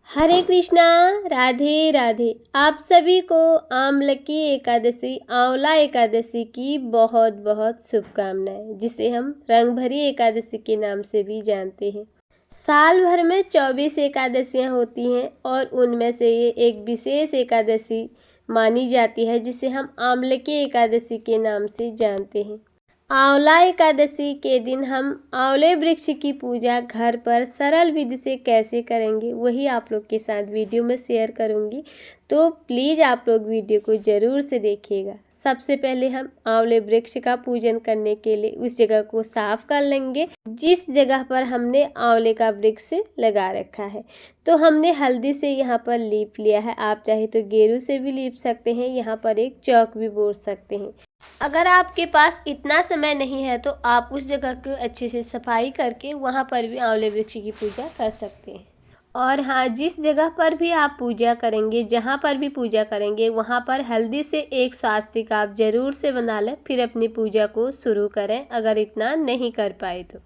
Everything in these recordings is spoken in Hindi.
हरे कृष्णा। राधे राधे। आप सभी को आमलकी एकादशी आंवला एकादशी की बहुत बहुत शुभकामनाएं, जिसे हम रंगभरी एकादशी के नाम से भी जानते हैं। साल भर में 24 एकादशियां होती हैं और उनमें से ये एक विशेष एकादशी मानी जाती है, जिसे हम आमलकी एकादशी के नाम से जानते हैं। आंवला एकादशी के दिन हम आंवले वृक्ष की पूजा घर पर सरल विधि से कैसे करेंगे, वही आप लोग के साथ वीडियो में शेयर करूंगी। तो प्लीज़ आप लोग वीडियो को ज़रूर से देखिएगा। सबसे पहले हम आंवले वृक्ष का पूजन करने के लिए उस जगह को साफ कर लेंगे जिस जगह पर हमने आंवले का वृक्ष लगा रखा है। तो हमने हल्दी से यहाँ पर लीप लिया है। आप चाहे तो गेरू से भी लीप सकते हैं, यहाँ पर एक चौक भी बोल सकते हैं। अगर आपके पास इतना समय नहीं है तो आप उस जगह को अच्छे से सफाई करके वहाँ पर भी आंवले वृक्ष की पूजा कर सकते हैं। और हाँ, जिस जगह पर भी आप पूजा करेंगे, जहाँ पर भी पूजा करेंगे, वहाँ पर हल्दी से एक स्वास्तिक आप ज़रूर से बना लें, फिर अपनी पूजा को शुरू करें अगर इतना नहीं कर पाए तो।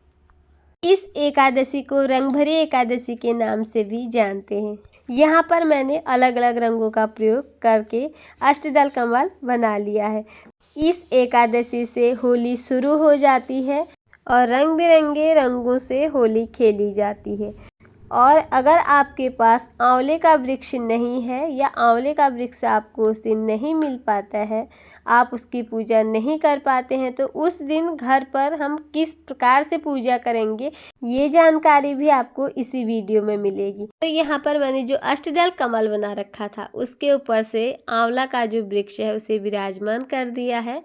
इस एकादशी को रंगभरी एकादशी के नाम से भी जानते हैं। यहाँ पर मैंने अलग अलग रंगों का प्रयोग करके अष्टदल कमल बना लिया है। इस एकादशी से होली शुरू हो जाती है और रंग बिरंगे रंगों से होली खेली जाती है। और अगर आपके पास आंवले का वृक्ष नहीं है या आंवले का वृक्ष आपको उस दिन नहीं मिल पाता है, आप उसकी पूजा नहीं कर पाते हैं, तो उस दिन घर पर हम किस प्रकार से पूजा करेंगे ये जानकारी भी आपको इसी वीडियो में मिलेगी। तो यहाँ पर मैंने जो अष्टदल कमल बना रखा था उसके ऊपर से आंवला का जो वृक्ष है उसे विराजमान कर दिया है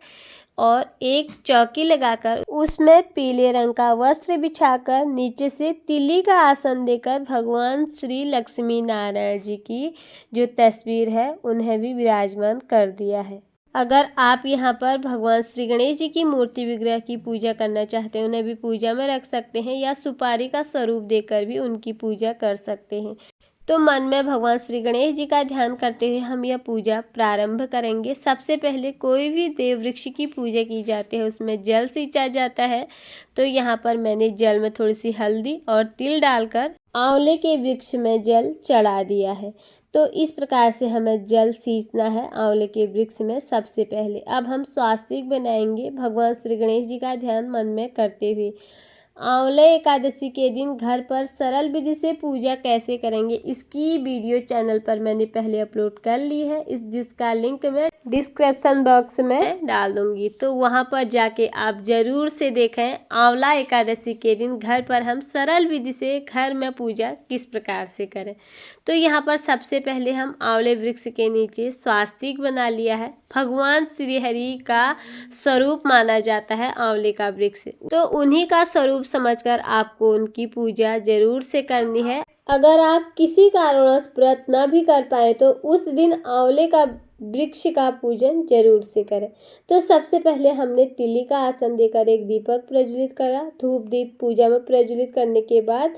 और एक चौकी लगाकर उसमें पीले रंग का वस्त्र बिछाकर नीचे से तिल्ली का आसन देकर भगवान श्री लक्ष्मी नारायण जी की जो तस्वीर है उन्हें भी विराजमान कर दिया है। अगर आप यहाँ पर भगवान श्री गणेश जी की मूर्ति विग्रह की पूजा करना चाहते हैं, उन्हें भी पूजा में रख सकते हैं या सुपारी का स्वरूप देकर भी उनकी पूजा कर सकते हैं। तो मन में भगवान श्री गणेश जी का ध्यान करते हुए हम यह पूजा प्रारंभ करेंगे। सबसे पहले कोई भी देव वृक्ष की पूजा की जाती है उसमें जल सींचा जाता है। तो यहाँ पर मैंने जल में थोड़ी सी हल्दी और तिल डालकर आंवले के वृक्ष में जल चढ़ा दिया है। तो इस प्रकार से हमें जल सींचना है आंवले के वृक्ष में सबसे पहले। अब हम स्वास्तिक बनाएंगे भगवान श्री गणेश जी का ध्यान मन में करते हुए। आंवले एकादशी के दिन घर पर सरल विधि से पूजा कैसे करेंगे इसकी वीडियो चैनल पर मैंने पहले अपलोड कर ली है, जिसका लिंक मैं डिस्क्रिप्शन बॉक्स में डाल दूंगी। तो वहां पर जाके आप जरूर से देखें आंवला एकादशी के दिन घर पर हम सरल विधि से घर में पूजा किस प्रकार से करें। तो यहाँ पर सबसे पहले हम आंवले वृक्ष के नीचे स्वास्तिक बना लिया है। भगवान श्री हरि का स्वरूप माना जाता है आंवले का वृक्ष, तो उन्हीं का स्वरूप समझकर आपको उनकी पूजा जरूर से करनी है। अगर आप किसी कारणवश व्रत न भी कर पाए तो उस दिन आंवले का वृक्ष का पूजन जरूर से करें। तो सबसे पहले हमने तिल्ली का आसन देकर एक दीपक प्रज्वलित करा। धूप दीप पूजा में प्रज्वलित करने के बाद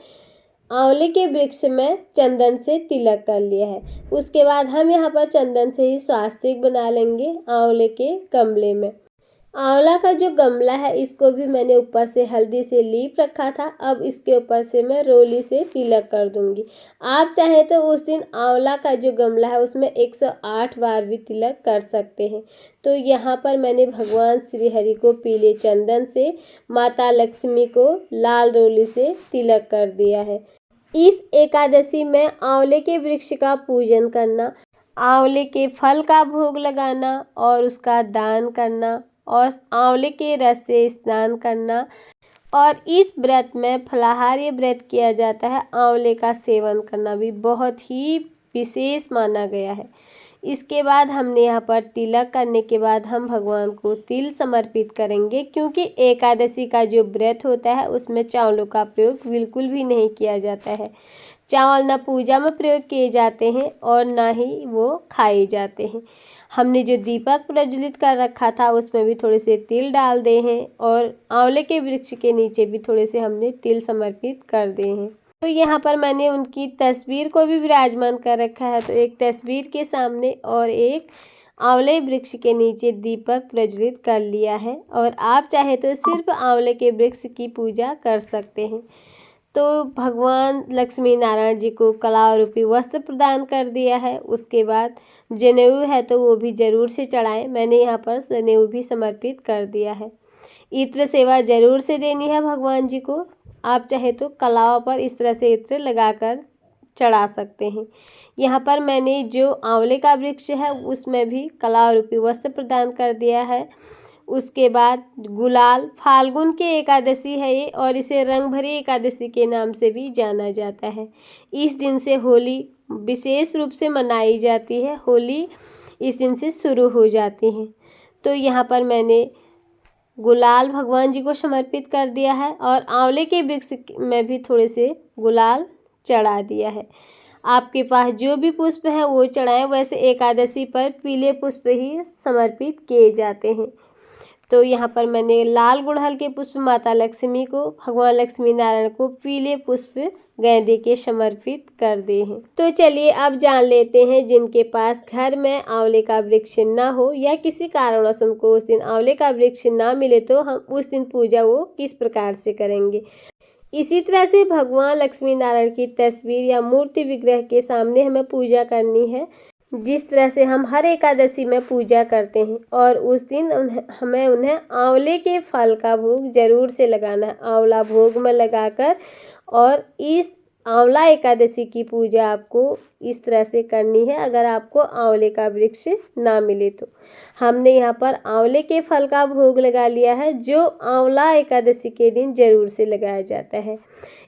आंवले के वृक्ष में चंदन से तिलक कर लिया है। उसके बाद हम यहाँ पर चंदन से ही स्वास्तिक बना लेंगे आंवले के गमले में। आंवला का जो गमला है इसको भी मैंने ऊपर से हल्दी से लीप रखा था। अब इसके ऊपर से मैं रोली से तिलक कर दूंगी। आप चाहे तो उस दिन आंवला का जो गमला है उसमें 108 बार भी तिलक कर सकते हैं। तो यहाँ पर मैंने भगवान श्री हरि को पीले चंदन से, माता लक्ष्मी को लाल रोली से तिलक कर दिया है। इस एकादशी में आंवले के वृक्ष का पूजन करना, आंवले के फल का भोग लगाना और उसका दान करना और आंवले के रस से स्नान करना, और इस व्रत में फलाहारी व्रत किया जाता है। आंवले का सेवन करना भी बहुत ही विशेष माना गया है। इसके बाद हमने यहाँ पर तिलक करने के बाद हम भगवान को तिल समर्पित करेंगे, क्योंकि एकादशी का जो व्रत होता है उसमें चावलों का प्रयोग बिल्कुल भी नहीं किया जाता है। चावल न पूजा में प्रयोग किए जाते हैं और न ही वो खाए जाते हैं। हमने जो दीपक प्रज्वलित कर रखा था उसमें भी थोड़े से तिल डाल दे हैं और आंवले के वृक्ष के नीचे भी थोड़े से हमने तिल समर्पित कर दे हैं। तो यहाँ पर मैंने उनकी तस्वीर को भी विराजमान कर रखा है। तो एक तस्वीर के सामने और एक आंवले वृक्ष के नीचे दीपक प्रज्वलित कर लिया है और आप चाहे तो सिर्फ आंवले के वृक्ष की पूजा कर सकते हैं। तो भगवान लक्ष्मी नारायण जी को कला रूपी वस्त्र प्रदान कर दिया है। उसके बाद जनेऊ है तो वो भी ज़रूर से चढ़ाएं। मैंने यहाँ पर जनेऊ भी समर्पित कर दिया है। इत्र सेवा ज़रूर से देनी है भगवान जी को। आप चाहे तो कलाओं पर इस तरह से इत्र लगाकर चढ़ा सकते हैं। यहाँ पर मैंने जो आंवले का वृक्ष है उसमें भी कला रूपी वस्त्र प्रदान कर दिया है। उसके बाद गुलाल, फाल्गुन की एकादशी है ये और इसे रंग भरी एकादशी के नाम से भी जाना जाता है। इस दिन से होली विशेष रूप से मनाई जाती है। होली इस दिन से शुरू हो जाती है। तो यहाँ पर मैंने गुलाल भगवान जी को समर्पित कर दिया है और आंवले के वृक्ष में भी थोड़े से गुलाल चढ़ा दिया है। आपके पास जो भी पुष्प है वो चढ़ाएं। वैसे एकादशी पर पीले पुष्प ही समर्पित किए जाते हैं। तो यहाँ पर मैंने लाल गुड़हल के पुष्प माता लक्ष्मी को, भगवान लक्ष्मी नारायण को पीले पुष्प गेंदे के समर्पित कर दिए हैं। तो चलिए अब जान लेते हैं जिनके पास घर में आंवले का वृक्ष ना हो या किसी कारणवश उनको उस दिन आंवले का वृक्ष ना मिले तो हम उस दिन पूजा वो किस प्रकार से करेंगे। इसी तरह से भगवान लक्ष्मी नारायण की तस्वीर या मूर्ति विग्रह के सामने हमें पूजा करनी है, जिस तरह से हम हर एकादशी में पूजा करते हैं। और उस दिन हमें उन्हें आंवले के फल का भोग जरूर से लगाना है। आंवला भोग में लगाकर और इस आंवला एकादशी की पूजा आपको इस तरह से करनी है। अगर आपको आंवले का वृक्ष ना मिले तो हमने यहाँ पर आंवले के फल का भोग लगा लिया है, जो आंवला एकादशी के दिन जरूर से लगाया जाता है।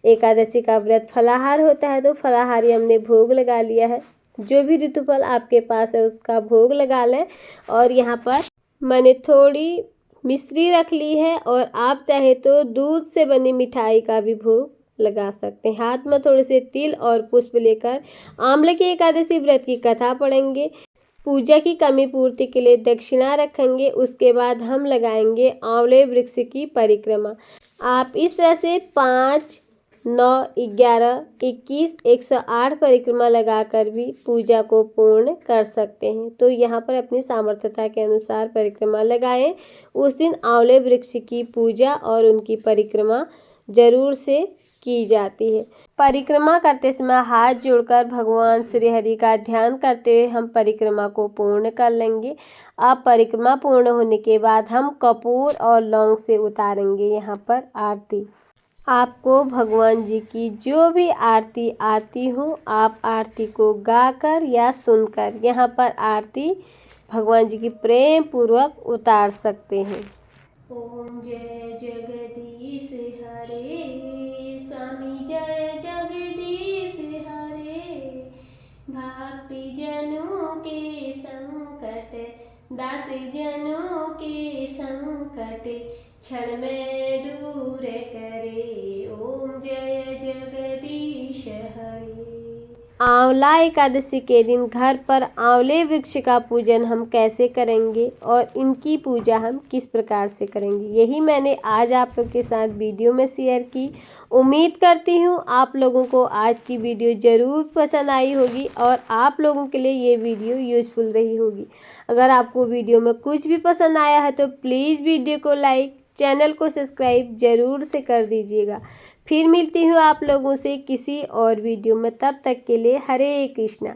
एकादशी का व्रत फलाहार होता है तो फलाहारी हमने भोग लगा लिया है। जो भी ऋतुफल आपके पास है उसका भोग लगा लें। और यहाँ पर मैंने थोड़ी मिश्री रख ली है और आप चाहे तो दूध से बनी मिठाई का भी भोग लगा सकते हैं। हाथ में थोड़े से तिल और पुष्प लेकर आंवले की एकादशी व्रत की कथा पढ़ेंगे। पूजा की कमी पूर्ति के लिए दक्षिणा रखेंगे। उसके बाद हम लगाएंगे आंवले वृक्ष की परिक्रमा। आप इस तरह से 5, 9, 11, 21, 108 परिक्रमा लगाकर भी पूजा को पूर्ण कर सकते हैं। तो यहाँ पर अपनी सामर्थ्यता के अनुसार परिक्रमा लगाएं। उस दिन आंवले वृक्ष की पूजा और उनकी परिक्रमा जरूर से की जाती है। परिक्रमा करते समय हाथ जोड़कर भगवान श्री हरि का ध्यान करते हुए हम परिक्रमा को पूर्ण कर लेंगे। अब परिक्रमा पूर्ण होने के बाद हम कपूर और लौंग से उतारेंगे यहाँ पर आरती। आपको भगवान जी की जो भी आरती आती हो आप आरती को गाकर या सुनकर यहाँ पर आरती भगवान जी की प्रेम पूर्वक उतार सकते हैं। ओम जय जगदीश हरे, स्वामी जय जगदीश हरे। भक्ति जनों के संकट, दास जनों के संकट क्षण में दूर करे। ओम जय जगदीश हरे। आंवला एकादशी के दिन घर पर आंवले वृक्ष का पूजन हम कैसे करेंगे और इनकी पूजा हम किस प्रकार से करेंगे, यही मैंने आज आप लोग के साथ वीडियो में शेयर की। उम्मीद करती हूँ आप लोगों को आज की वीडियो ज़रूर पसंद आई होगी और आप लोगों के लिए ये वीडियो यूज़फुल रही होगी। अगर आपको वीडियो में कुछ भी पसंद आया है तो प्लीज़ वीडियो को लाइक, चैनल को सब्सक्राइब ज़रूर से कर दीजिएगा। फिर मिलती हूँ आप लोगों से किसी और वीडियो में, तब तक के लिए हरे कृष्णा।